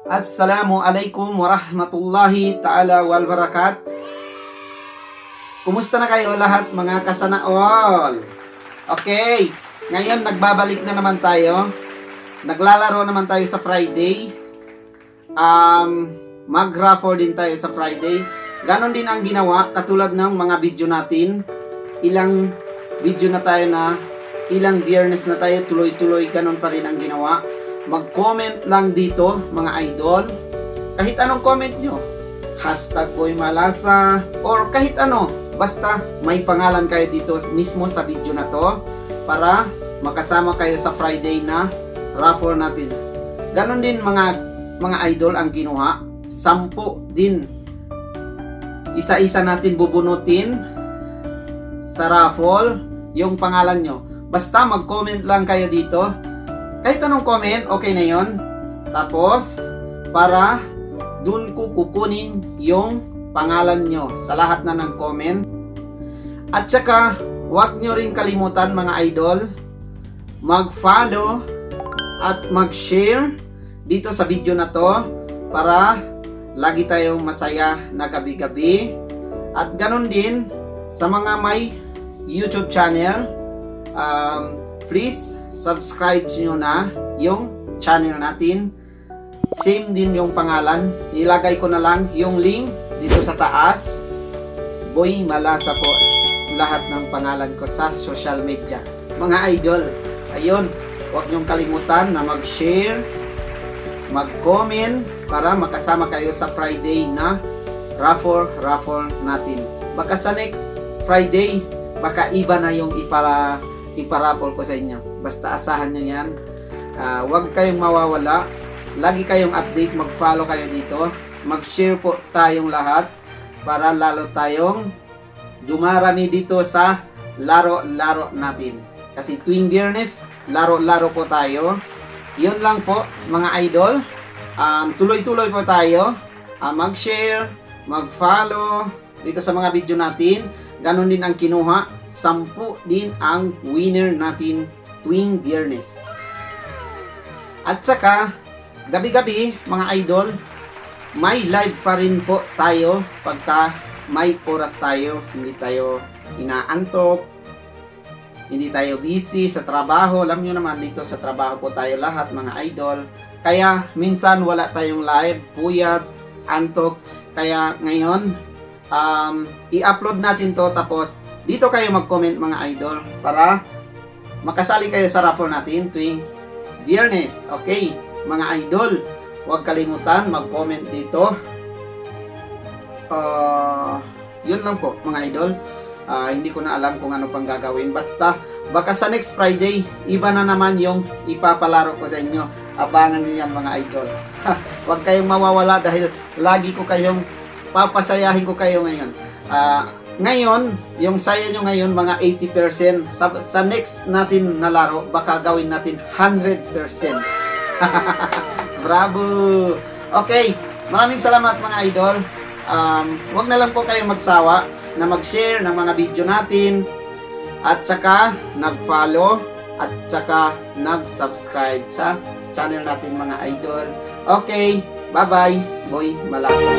Assalamualaikum warahmatullahi ta'ala wal barakat. Kumusta na kayo lahat mga kasanaol? Okay, ngayon nagbabalik na naman tayo. Naglalaro naman tayo sa Friday. Mag-raffle din tayo sa Friday. Ganon din ang ginawa katulad ng mga video natin. Ilang video na tayo na, ilang biyernes na tayo, tuloy-tuloy ganon pa rin ang ginawa. Mag-comment lang dito mga idol. Kahit anong comment nyo. Hashtag Boy Malasa or kahit ano. Basta may pangalan kayo dito mismo sa video na to para makasama kayo sa Friday na raffle natin. Ganon din mga idol ang ginawa. 10 din. Isa-isa natin bubunutin sa raffle yung pangalan nyo. Basta mag-comment lang kayo dito. Kahit anong comment, okay na yon. Tapos, para dun ko kukunin yung pangalan nyo sa lahat na nag-comment. At saka, huwag nyo rin kalimutan mga idol, mag-follow at mag-share dito sa video na to para lagi tayong masaya na gabi-gabi. At ganun din sa mga may YouTube channel, please subscribe nyo na yung channel natin. Same din yung pangalan. Nilagay ko na lang yung link dito sa taas. Boy Malasa po lahat ng pangalan ko sa social media. Mga idol, ayun, huwag nyong kalimutan na mag-share, mag-comment para makasama kayo sa Friday na raffle natin. Baka sa next Friday, baka iba na yung iparaffle ko sa inyo. Basta asahan nyo yan. Huwag kayong mawawala. Lagi kayong update. Mag-follow kayo dito. Mag-share po tayong lahat para lalo tayong dumarami dito sa laro-laro natin. Kasi tuwing Biyernes, laro-laro po tayo. Yun lang po mga idol. Tuloy-tuloy po tayo. Mag-share, mag-follow dito sa mga video natin. Ganon din ang kinuha. 10 din ang winner natin tuwing Biyernes. At saka, gabi-gabi, mga idol, may live pa rin po tayo pagka may oras tayo. Hindi tayo inaantok, hindi tayo busy sa trabaho. Alam nyo naman, dito sa trabaho po tayo lahat, mga idol. Kaya, minsan wala tayong live, puyat, antok. Kaya, ngayon, i-upload natin to tapos dito kayo mag-comment mga idol para makasali kayo sa raffle natin tuwing Biyernes. Okay, mga idol, huwag kalimutan mag-comment dito. Yun lang po mga idol. Hindi ko na alam kung ano pang gagawin. Basta, baka sa next Friday, iba na naman yung ipapalaro ko sa inyo. Abangan niyo yan mga idol. Huwag kayong mawawala dahil lagi ko kayong papasayahin ko kayo ngayon. Ngayon, yung saya nyo ngayon mga 80%. Sa next natin na laro, baka gawin natin 100%. Bravo! Okay, maraming salamat mga idol. Huwag na lang po kayong magsawa na mag-share ng mga video natin at saka nag-follow at saka nag-subscribe sa channel natin mga idol. Okay, bye-bye. Boy Malasa.